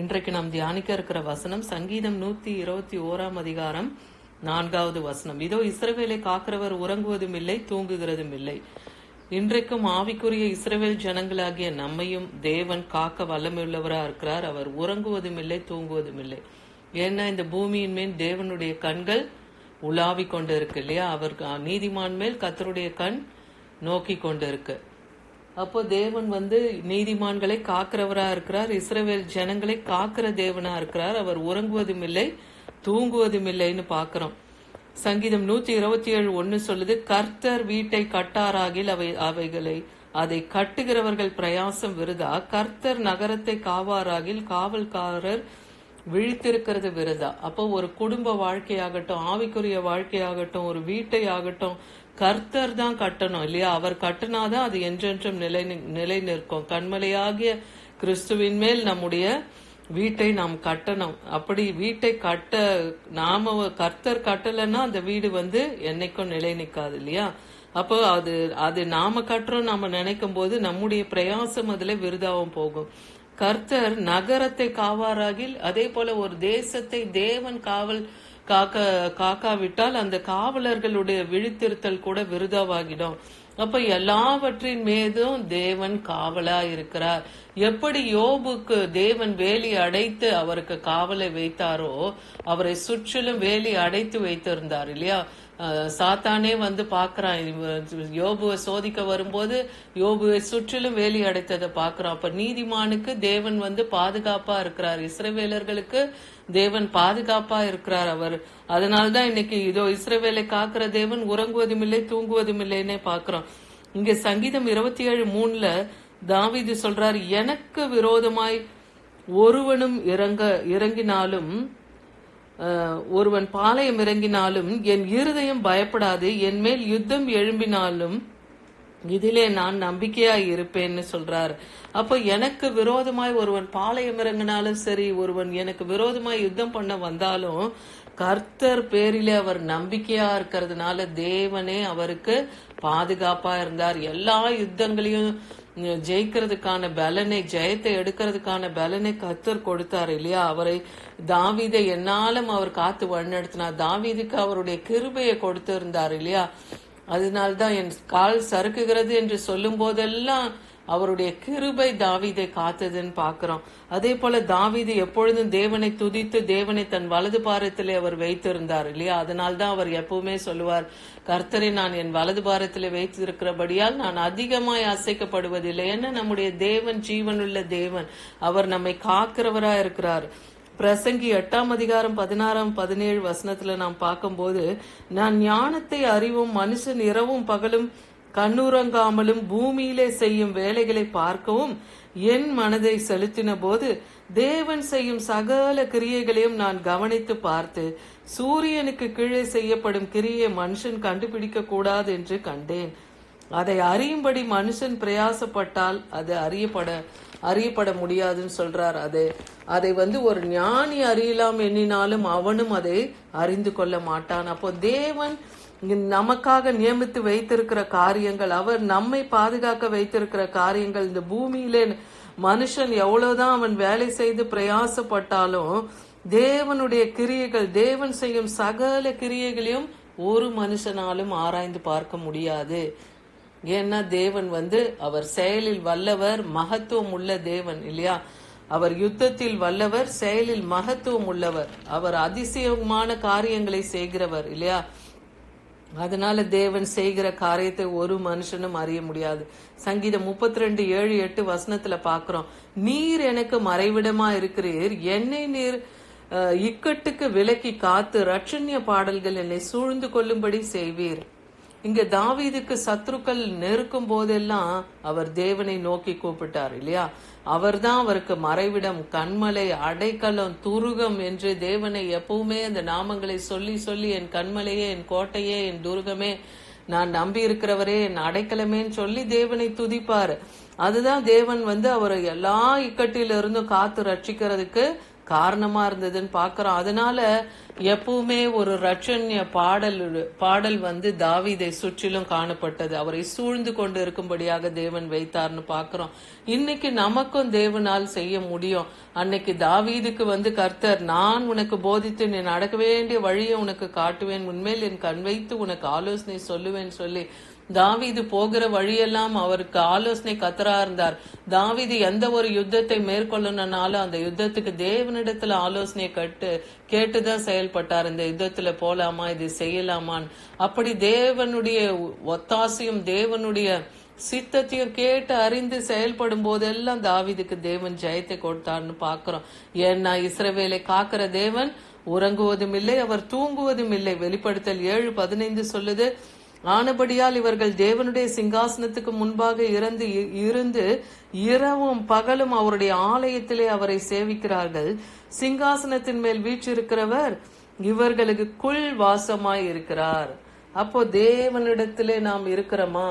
இன்றைக்கு நாம் தியானிக்க இருக்கிற வசனம் சங்கீதம் 121 அதிகாரம் 4வது வசனம். இதோ இஸ்ரவேலை காக்கிறவர் உறங்குவதும் இல்லை, தூங்குகிறதும் இல்லை. இன்றைக்கும் ஆவிக்குரிய இஸ்ரவேல் ஜனங்களாகிய நம்மையும் தேவன் காக்க வல்லமையுள்ளவரா இருக்கிறார். அவர் உறங்குவதும் இல்லை, தூங்குவதும் இல்லை. ஏன்னா இந்த பூமியின் மேல் தேவனுடைய கண்கள் உலாவி கொண்டு இருக்கு இல்லையா? அவர் நீதிமான் மேல் கர்த்தருடைய கண் நோக்கி கொண்டு இருக்கு. அப்போ தேவன் நீதிமான்களை காக்கிறவரா இருக்கிறார், இஸ்ரவேல் ஜனங்களை காக்கிற தேவனா இருக்கிறார். அவர் உறங்குவதும் இல்லை, தூங்குவதும் இல்லைன்னு பாக்கிறோம். சங்கீதம் 127:1 சொல்லுது, கர்த்தர் வீட்டை கட்டாராகில் அதை கட்டுகிறவர்கள் பிரயாசம் விருதா. கர்த்தர் நகரத்தை காவாராகில் காவல்காரர் விழித்திருக்கிறது விருதா. அப்போ ஒரு குடும்ப வாழ்க்கையாகட்டும், ஆவிக்குரிய வாழ்க்கையாகட்டும், ஒரு வீட்டை ஆகட்டும், கர்த்தர் தான் கட்டணும் இல்லையா? அவர் கட்டினாதான் அது என்றென்றும் நிலை நிற்கும். கண்மலையாகிய கிறிஸ்துவின் மேல் நம்முடைய வீட்டை நாம் கட்டணும். அப்படி வீட்டை கட்ட நாம கர்த்தர் கட்டலைன்னா அந்த வீடு என்னைக்கும் நிலை நிற்காது இல்லையா? அப்போ அது நாம கட்டுறோம் நாம நினைக்கும் போது நம்முடைய பிரயாசம் அதுல விருதாவும் போகும். கர்த்தர் நகரத்தை காவாராகில், அதே போல ஒரு தேசத்தை தேவன் காக்காவிட்டால் அந்த காவலர்களுடைய விழித்திருத்தல் கூட விருதாவாகிடும். அப்ப எல்லாவற்றின் மீதும் தேவன் காவலா இருக்கிறார். எப்படி யோபுக்கு தேவன் வேலி அடைத்து அவருக்கு காவலை வைத்தாரோ, அவரை சுற்றிலும் வேலி அடைத்து வைத்திருந்தார் இல்லையா? சாத்தானே பாக்குறான், யோபுவை சோதிக்க வரும்போது யோபுவை சுற்றிலும் வேலி அடைத்ததை பாக்குறான். அப்ப நீதிமானுக்கு தேவன் பாதுகாப்பா இருக்கிறார், இஸ்ரவேலர்களுக்கு தேவன் பாதுகாப்பா இருக்கிறார் அவர். அதனால்தான் இன்னைக்கு இதோ இஸ்ரவேலை காக்கிற தேவன் உறங்குவதும் இல்லை, தூங்குவதும் இல்லைன்னே பாக்குறோம். இங்க சங்கீதம் 27:3 தாவீது சொல்றார், எனக்கு விரோதமாய் ஒருவனும் இறங்கினாலும், ஒருவன் பாளையம் இறங்கினாலும் என் இருதயம் பயப்படாது, என் மேல் யுத்தம் எழும்பினாலும் இதிலே நான் நம்பிக்கையா இருப்பேன்னு சொல்றாரு. அப்ப எனக்கு விரோதமாய் ஒருவன் பாளையம் இறங்கினாலும் சரி, ஒருவன் எனக்கு விரோதமாய் யுத்தம் பண்ண வந்தாலும் கர்த்தர் பேரிலே அவர் நம்பிக்கையா இருக்கிறதுனால தேவனே அவருக்கு பாதுகாப்பா இருந்தார். எல்லா யுத்தங்களையும் ஜெயிக்கிறதுக்கான பலனை, ஜெயத்தை எடுக்கிறதுக்கான பலனை கர்த்தர் கொடுத்தார் இல்லையா? அவரை தாவீதை என்னாலும் அவர் காத்து வழிநடத்தினார். தாவீதுக்கு அவருடைய கிருபையை கொடுத்து இருந்தார் இல்லையா? அதனால்தான் என் கால் சறுக்குகிறது என்று சொல்லும் போதெல்லாம் அவருடைய கிருபை தாவீதை காத்ததுன்னு பாக்குறோம். அதே போல தாவீது எப்பொழுதும் தேவனை துதித்து தேவனை தன் வலது பாரத்திலே அவர் வைத்திருந்தார் இல்லையா? அதனால்தான் அவர் எப்பவுமே சொல்லுவார், கர்த்தரை நான் என் வலது பாரத்திலே வைத்திருக்கிறபடியால் நான் அதிகமாய் அசைக்கப்படுவதில்லை. ஏன்னா நம்முடைய தேவன் ஜீவனுள்ள தேவன், அவர் நம்மை காக்கிறவரா இருக்கிறார். பிரசங்கி 8 அதிகாரம் 16-17 வசனத்துல நாம் பார்க்கும்போது, நான் ஞானத்தை அறிவும் மனுஷன் இரவும் பகலும் கண்ணுறங்காமலும் பூமியிலே செய்யும் வேலைகளை பார்க்கவும் என் மனதை செலுத்தின போது தேவன் செய்யும் சகல கிரியைகளையும் நான் கவனித்து பார்த்து சூரியனுக்கு கீழே செய்யப்படும் கிரியை மனுஷன் கண்டுபிடிக்க கூடாது என்று கண்டேன். அதை அறியும்படி மனுஷன் பிரயாசப்பட்டால் அது அறியப்பட முடியாதுன்னு சொல்றார். அதை ஒரு ஞானி அறியலாம் எண்ணினாலும் அவனும் அதை அறிந்து கொள்ள மாட்டான். அப்போ தேவன் நமக்காக நியமித்து வைத்திருக்கிற காரியங்கள், அவர் நம்மை பாதுகாக்க வைத்திருக்கிற காரியங்கள், இந்த பூமியிலே மனுஷன் எவ்வளவுதான் அவன் வேலை செய்து பிரயாசப்பட்டாலும் தேவனுடைய கிரியைகள், தேவன் செய்யும் சகல கிரியைகளையும் ஒரு மனுஷனாலும் ஆராய்ந்து பார்க்க முடியாது. ஏன்னா தேவன் அவர் செயலில் வல்லவர், மகத்துவம் உள்ள தேவன் இல்லையா? அவர் யுத்தத்தில் வல்லவர், செயலில் மகத்துவம் உள்ளவர், அவர் அதிசயமான காரியங்களை செய்கிறவர் இல்லையா? அதனால தேவன் செய்கிற காரியத்தை ஒரு மனுஷனும் அறிய முடியாது. சங்கீதம் 32:7-8 வசனத்துல பாக்குறோம், நீர் எனக்கு மறைவிடமா இருக்கிறீர், என்னை நீர் இக்கட்டுக்கு விலக்கி காத்து ரட்சண்ய பாடல்கள் என்னை சூழ்ந்து கொள்ளும்படி செய்வீர். இங்க தாவீதுக்கு சத்துருக்கள் நெருக்கும் போதெல்லாம் அவர் தேவனை நோக்கி கூப்பிட்டார் இல்லையா? அவர்தான் அவருக்கு மறைவிடம், கண்மலை, அடைக்கலம், துருகம் என்று தேவனை எப்பவுமே அந்த நாமங்களை சொல்லி சொல்லி என் கண்மலையே, என் கோட்டையே, என் துருகமே, நான் நம்பி இருக்கிறவரே, என் அடைக்கலமேன்னு சொல்லி தேவனை துதிப்பாரு. அதுதான் தேவன் அவரை எல்லா இக்கட்டிலிருந்தும் காத்து ரட்சிக்கிறதுக்கு காரணமா இருந்ததுன்னு பாக்குறோம். அதனால எப்பவுமே ஒரு ரட்சண்ய பாடல் வந்து தாவீதை சுற்றிலும் காணப்பட்டது. அவரை சூழ்ந்து கொண்டு இருக்கும்படியாக தேவன் வைத்தார்னு பாக்குறோம். இன்னைக்கு நமக்கும் தேவனால் செய்ய முடியும். அன்னைக்கு தாவீதுக்கு வந்து கர்த்தர், நான் உனக்கு போதித்து நீ நடக்க வேண்டிய வழியை உனக்கு காட்டுவேன், உன்மேல் என் கண் வைத்து உனக்கு ஆலோசனை சொல்லுவேன் சொல்லி தாவீது போகிற வழியெல்லாம் அவருக்கு ஆலோசனை கத்தரா இருந்தார். தாவீது எந்த ஒரு யுத்தத்தை மேற்கொள்ளணும்னாலும் அந்த யுத்தத்துக்கு தேவனிடத்துல ஆலோசனை கேட்டுதான் செயல்பட்டார். இந்த யுத்தத்துல போலாமா, இது செய்யலாமான்னு. அப்படி தேவனுடைய ஒத்தாசையும் தேவனுடைய சித்தத்தையும் கேட்டு அறிந்து செயல்படும் போதெல்லாம் தாவீதுக்கு தேவன் ஜெயத்தை கொடுத்தார்னு பாக்குறோம். ஏன்னா இஸ்ரவேலை காக்கிற தேவன் உறங்குவதும் இல்லை, அவர் தூங்குவதும் இல்லை. வெளிப்படுத்தல் 7:15 சொல்லுது, ஆனபடியால் இவர்கள் தேவனுடைய சிங்காசனத்துக்கு முன்பாக இருந்து இரவும் பகலும் அவருடைய ஆலயத்திலே அவரை சேவிக்கிறார்கள். சிங்காசனத்தின் மேல் வீற்றிருக்கிறவர் இவர்களுக்குள் வாசமாய் இருக்கிறார். அப்போ தேவனிடத்திலே நாம் இருக்கிறோமா,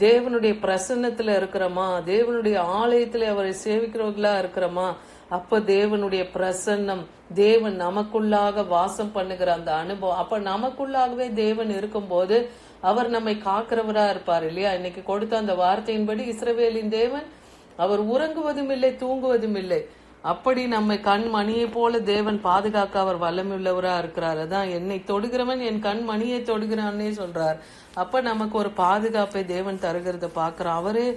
தேவனுடைய பிரசன்னத்துல இருக்கிறோமா, தேவனுடைய ஆலயத்திலே அவரை சேவிக்கிறவர்களா இருக்கிறோமா? அப்ப தேவனுடைய பிரசன்னம், தேவன் நமக்குள்ளாக வாசம் பண்ணுகிற அந்த அனுபவம், அப்ப நமக்குள்ளாகவே தேவன் இருக்கும்போது அவர் நம்மை காக்கிறவரா இருப்பார் இல்லையா? இன்னைக்கு கொடுத்த அந்த வார்த்தையின்படி இஸ்ரவேலின் தேவன் அவர் உறங்குவதும் இல்லை, தூங்குவதும் இல்லை. அப்படி நம்மை கண் மணியை போல தேவன் பாதுகாக்க அவர் வல்லமையுள்ளவரா இருக்கிறார். அதான் என்னை தொடுகிறவன் என் கண் மணியை தொடுகிறான்னே சொல்றார். அப்ப நமக்கு ஒரு பாதுகாப்பை தேவன் தருகிறத பாக்குறோம். அவரே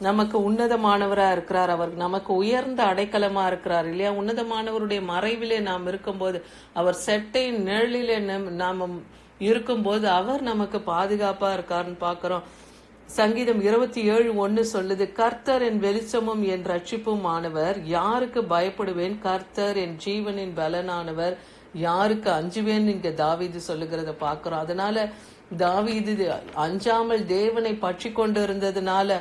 நமக்கு உன்னதமானவரா இருக்கிறார், அவர் நமக்கு உயர்ந்த அடைக்கலமா இருக்கிறார் இல்லையா? உன்னதமானவருடைய மறைவிலே நாம் இருக்கும்போது, அவர் செட்டை நிழலிலே நாம இருக்கும்போது அவர் நமக்கு பாதுகாப்பா இருக்காருன்னு பாக்குறோம். சங்கீதம் 27:1 சொல்லுது, கர்த்தர் என் வெளிச்சமும் என் ரட்சிப்பும் ஆனவர், யாருக்கு பயப்படுவேன்? கர்த்தர் என் ஜீவனின் பலனானவர், யாருக்கு அஞ்சுவேன்? இங்க தாவீது சொல்லுகிறத பாக்குறோம். அதனால தாவீது அஞ்சாமல் தேவனை பற்றி கொண்டு இருந்ததுனால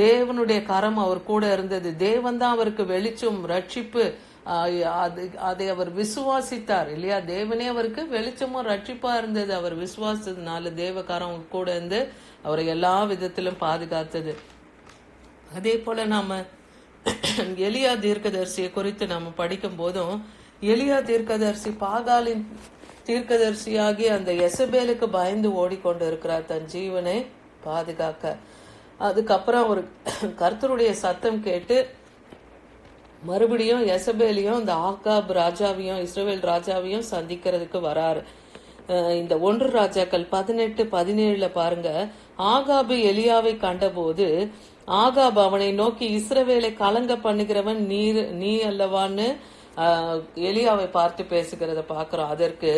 தேவனுடைய கரம் அவர் கூட இருந்தது. தேவன் தான் அவருக்கு வெளிச்சம், ரட்சிப்பு. அதை அவர் விசுவாசித்தார் இல்லையா? தேவனே அவருக்கு வெளிச்சமும் ரட்சிப்பா இருந்தது. அவர் விசுவாசத்தினால தேவகாரம் கூட இருந்து அவரை எல்லா விதத்திலும் பாதுகாத்தது. அதே போல நாம எலியா தீர்க்கதரிசியை குறித்து நாம படிக்கும் போதும், எலியா தீர்க்கதரிசி பாகாலின் தீர்க்கதரிசியாகி அந்த எசபேலுக்கு பயந்து ஓடிக்கொண்டு இருக்கிறார் தன் ஜீவனை பாதுகாக்க. அதுக்கப்புறம் ஒரு கர்த்தருடைய சத்தம் கேட்டு மறுபடியும் எசபேலையும் இந்த ஆகாப் ராஜாவையும் இஸ்ரவேல் ராஜாவையும் சந்திக்கிறதுக்கு வராரு. இந்த 1 ராஜாக்கள் 18:17 பாருங்க. ஆகாபு எலியாவை கண்டபோது ஆகாப் அவனை நோக்கி, இஸ்ரவேலை கலங்க பண்ணுகிறவன் நீ அல்லவான்னு எலியாவை பார்த்து பேசுகிறத பாக்குறோம். அதற்கு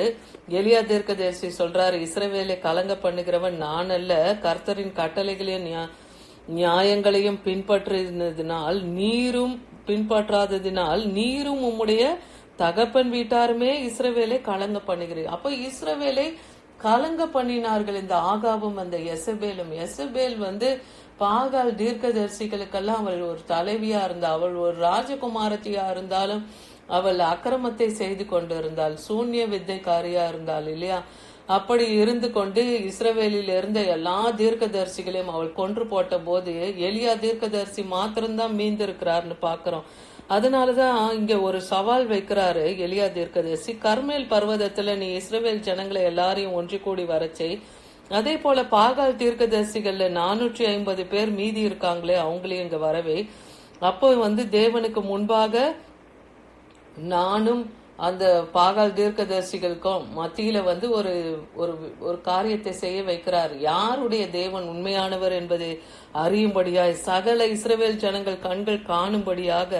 எலியா தீர்க்கதரிசி சொல்றாரு, இஸ்ரவேலை கலங்க பண்ணுகிறவன் நான் அல்ல, கர்த்தரின் கட்டளைகளையும் நியாயங்களையும் பின்பற்றாததினால் நீரும் உம்முடைய தகப்பன் வீட்டாருமே இஸ்ரவேலை கலங்க பண்ணுகிறீர்கள். அப்ப இஸ்ரவேலை கலங்க பண்ணினார்கள் இந்த ஆகாபும் அந்த எசபேலும். எசபேல் வந்து பாகால் தீர்க்கதரிசிகளுக்கெல்லாம் அவள் ஒரு தலைவியா இருந்தா, அவள் ஒரு ராஜகுமாரத்தியா இருந்தாலும் அவள் அக்கிரமத்தை செய்து கொண்டு இருந்தாள், சூன்ய வித்தைக்காரியா இருந்தாள் இல்லையா? அப்படி இருந்து கொண்டு இஸ்ரவேலில் இருந்த எல்லா தீர்க்கதரிசிகளையும் அவள் கொன்று போட்ட போது எலியா தீர்க்கதரிசி மாத்திரம்தான் மீந்திருக்கிறார்னு பாக்குறோம். அதனாலதான் இங்க ஒரு சவால் வைக்கிறாரு எலியா தீர்க்கதரிசி. கர்மேல் பர்வதத்துல நீ இஸ்ரவேல் ஜனங்களை எல்லாரையும் ஒன்று கூடி வரச்சை, அதே போல பாகால் தீர்க்கதரிசிகள்ல 450 பேர் மீதி இருக்காங்களே அவங்களையும் இங்க வரவே. அப்போ வந்து தேவனுக்கு முன்பாக நானும் அந்த பாகால் தீர்க்கதரிசிகளுக்கும் மத்தியில வந்து ஒரு ஒரு காரியத்தை செய்ய வைக்கிறார். யாருடைய தேவன் உண்மையானவர் என்பதை அறியும்படியாய் சகல இஸ்ரவேல் ஜனங்கள் கண்கள் காணும்படியாக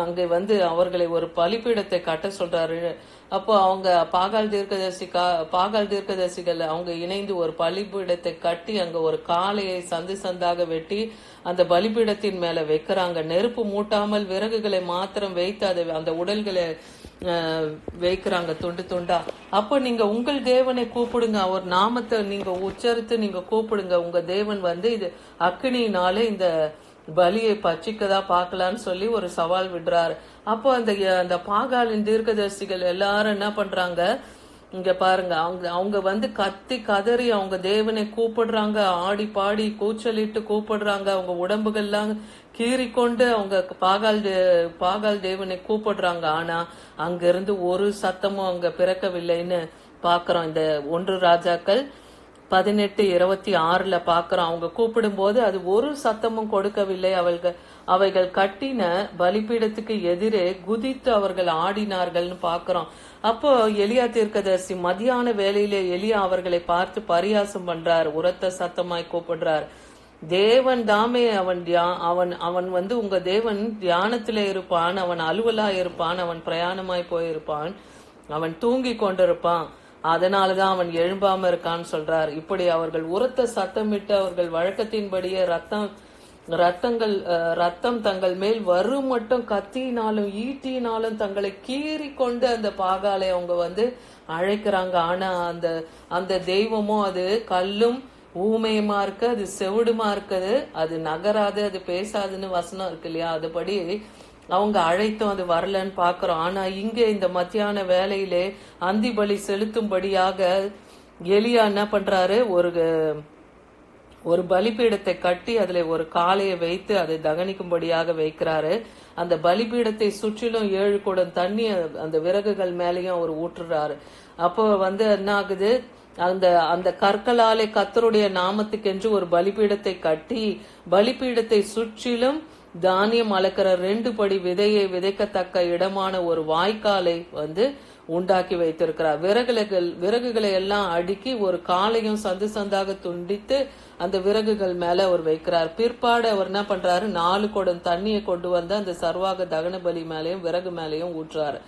அங்க வந்து அவர்களை ஒரு பலிபீடத்தை கட்ட சொல்றாரு. அப்போ அவங்க பாகால் தீர்க்கதரிசிகள் அவங்க இணைந்து ஒரு பலிபீடத்தை கட்டி அங்க ஒரு காளையை சந்தாக வெட்டி அந்த பலிபீடத்தின் மேல வைக்கிறாங்க. நெருப்பு மூட்டாமல் விறகுகளை மாத்திரம் வைத்து அதை அந்த உடல்களை வைக்கிறாங்க துண்டு துண்டா. அப்ப நீங்க உங்கள் தேவனை கூப்பிடுங்க, அவர் நாமத்தை நீங்க உச்சரித்து நீங்க கூப்பிடுங்க. உங்க தேவன் வந்து இது அக்கினியினால இந்த பலியை பச்சிக்கதா பாக்கலான்னு சொல்லி ஒரு சவால் விடுறாரு. அப்போ அந்த பாகாலின் தீர்க்கதரிசிகள் எல்லாரும் என்ன பண்றாங்க, இங்க பாருங்க, அவங்க வந்து கத்தி கதறி அவங்க தேவனை கூப்பிடுறாங்க, ஆடி பாடி கூச்சலிட்டு கூப்பிடுறாங்க. அவங்க உடம்புகள்லாம் கீறிக்கொண்டு அவங்க பாகால் தேவனை கூப்பிடுறாங்க. ஆனா அங்க இருந்து ஒரு சத்தமும் அங்க பிறக்கவில்லைன்னு பாக்குறோம். இந்த 1 ராஜாக்கள் 18:26 பாக்குறோம். அவங்க கூப்பிடும் போது அது ஒரு சத்தமும் கொடுக்கவில்லை. அவைகள் கட்டின பலிபீடத்துக்கு எதிரே குதித்து அவர்கள் ஆடினார்கள்னு பாக்குறோம். அப்போ எலியா தீர்க்கதரிசி மதியான வேளையிலே எலியா அவர்களை பார்த்து பரியாசம் பண்றார், உரத்த சத்தமாய் கூப்பிடுறார். தேவன் தாமே அவன் உங்க தேவன் தியானத்திலே இருப்பான், அவன் அலுவலா இருப்பான், அவன் பிரயாணமாய் போயிருப்பான், அவன் தூங்கி கொண்டிருப்பான், அதனாலதான் அவன் எழும்பாம இருக்கான்னு சொல்றார். இப்படி அவர்கள் உரத்த சத்தமிட்டு அவர்கள் வழக்கத்தின்படியே ரத்தம் தங்கள் மேல் வரும் மட்டும் கத்தியினாலும் ஈட்டினாலும் தங்களை கீறி கொண்டு அந்த பாகாலை அவங்க அழைக்கிறாங்க. ஆனா அந்த தெய்வமும் அது கல்லும் ஊமையுமா இருக்கு, அது செவிடுமா இருக்குது, அது நகராது, அது பேசாதுன்னு வசனம் இருக்கு இல்லையா, அதுபடி அவங்க அழைத்தும் அது வரலன்னு பாக்குறோம். ஆனா இங்க இந்த மத்தியான வேலையிலே அந்தி பலி செலுத்தும்படியாக எலியா என்ன பண்றாரு, ஒரு பலிபீடத்தை கட்டி அதுல ஒரு காளையை வைத்து அதை தகனிக்கும்படியாக வைக்கிறாரு. அந்த பலிபீடத்தை சுற்றிலும் 7 குடம் தண்ணி அந்த விறகுகள் மேலேயும் அவர் ஊற்றுறாரு. அப்போ என்ன ஆகுது, அந்த கற்களாலே கர்த்தருடைய நாமத்துக்கென்று ஒரு பலிபீடத்தை கட்டி பலிபீடத்தை சுற்றிலும் தானியம் அளக்கிற 2 படி விதையை விதைக்கத்தக்க இடமான ஒரு வாய்க்காலை உண்டாக்கி வைத்திருக்கிறார். விறகுகளை எல்லாம் அடுக்கி ஒரு காலையும் சந்து சந்தாக துண்டித்து அந்த விறகுகள் மேல அவர் வைக்கிறார். பிற்பாடு அவர் என்ன பண்றாரு, 4 குடம் தண்ணியை கொண்டு அந்த சர்வாக தகன பலி மேலையும் விறகு மேலையும் ஊற்றுறாரு.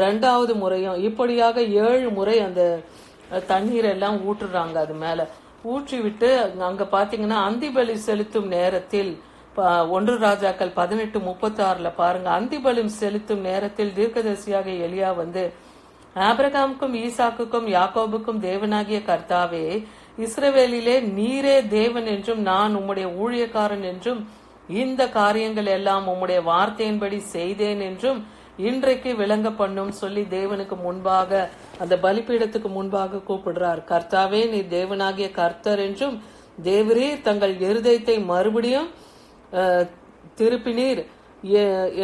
2வது முறையும் இப்படியாக 7 முறை அந்த தண்ணீர் எல்லாம் ஊற்றுறாங்க. அது மேல ஊற்றி விட்டு அங்க பாத்தீங்கன்னா அந்தி பலி செலுத்தும் நேரத்தில் 1 ராஜாக்கள் 18:36 பாருங்க, அந்தி பலி செலுத்தும் நேரத்தில் தீர்க்கதரிசியாக எலியா ஆபிரகாமுக்கும் ஈசாக்குக்கும் யாக்கோபுக்கும் தேவனாகிய கர்த்தாவே, இஸ்ரவேலிலே நீரே தேவன் என்றும் நான் உம்முடைய ஊழியக்காரன் என்றும் இந்த காரியங்கள் எல்லாம் உம்முடைய வார்த்தையின்படி செய்தேன் என்றும் இன்றைக்கு விளங்க பண்ணும் சொல்லி தேவனுக்கு முன்பாக அந்த பலிபீடத்துக்கு முன்பாக கூப்பிடுறார். கர்த்தாவே, நீ தேவனாகிய கர்த்தர் என்றும் தேவரீர் தங்கள் இருதயத்தை மறுபடியும் திருப்பினீர்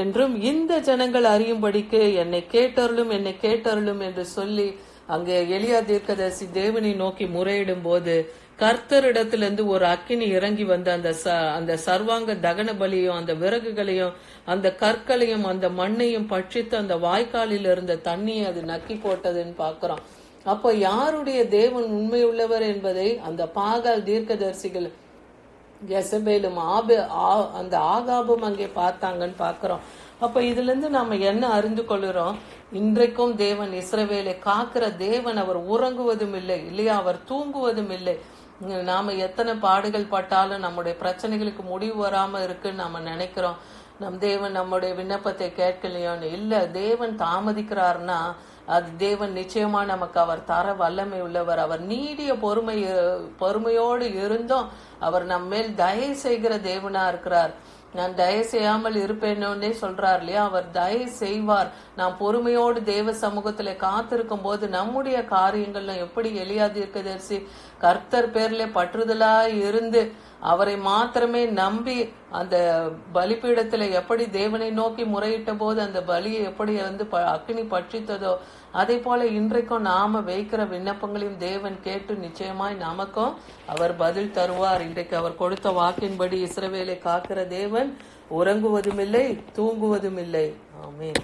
என்றும் இந்த ஜனங்கள் அறியும்படிக்கு என்னை கேட்டருளும் என்று சொல்லி அங்கே எலியா தீர்க்கதரிசி தேவனை நோக்கி முறையிடும் போது கர்த்தரிடத்திலிருந்து ஒரு அக்கினி இறங்கி அந்த சர்வாங்க தகன பலியும் அந்த விறகுகளையும் அந்த கற்களையும் அந்த மண்ணையும் பட்சித்து அந்த வாய்க்காலில் இருந்த தண்ணியை அது நக்கி போட்டதுன்னு பாக்குறோம். அப்ப யாருடைய தேவன் உண்மையுள்ளவர் என்பதை அந்த பாகால் தீர்க்கதரிசிகள் யெசபேலும் அந்த ஆகாபும் அங்கே பார்த்தாங்கன்னு பாக்குறோம். அப்ப இதுல இருந்து நாம என்ன அறிந்து கொள்கிறோம், இன்றைக்கும் தேவன் இஸ்ரவேலை காக்கிற தேவன். அவர் உறங்குவதும் இல்லை இல்லையா, அவர் தூங்குவதும் இல்லை. நாம எத்தனை பாடுகள் பட்டாலும் நம்முடைய பிரச்சனைகளுக்கு முடிவு வராம இருக்குன்னு நாம நினைக்கிறோம். நம் தேவன் நம்முடைய விண்ணப்பத்தை கேட்கலையோன்னு இல்ல, தேவன் தாமதிக்கிறார்னா அது தேவன் நிச்சயமா நமக்கு அவர் தர வல்லமை உள்ளவர். அவர் நீடிய பொறுமையோடு இருந்தும் அவர் நம்ம மேல் தயவு செய்கிற தேவனா இருக்கிறார். நான் தயவு செய்யாமல் இருப்பேனே சொல்றார் இல்லையா, அவர் தயவு செய்வார். நாம் பொறுமையோடு தேவ சமூகத்துல காத்திருக்கும் போது நம்முடைய காரியங்கள்ல எப்படி எலியா தீர்க்கதரிசி கர்த்தர் பேர்ல பற்றுதலா இருந்து அவரை மாத்திரமே நம்பி அந்த பலிபீடத்துல எப்படி தேவனை நோக்கி முறையிட்ட போது அந்த பலியை எப்படி அக்கினி பட்சித்ததோ, அதே போல இன்றைக்கும் நாம வைக்கிற விண்ணப்பங்களையும் தேவன் கேட்டு நிச்சயமாய் நமக்கும் அவர் பதில் தருவார். இன்றைக்கு அவர் கொடுத்த வாக்கின்படி இஸ்ரவேலை காக்கிற தேவன் உறங்குவதும் இல்லை, தூங்குவதும் இல்லை. ஆமென்.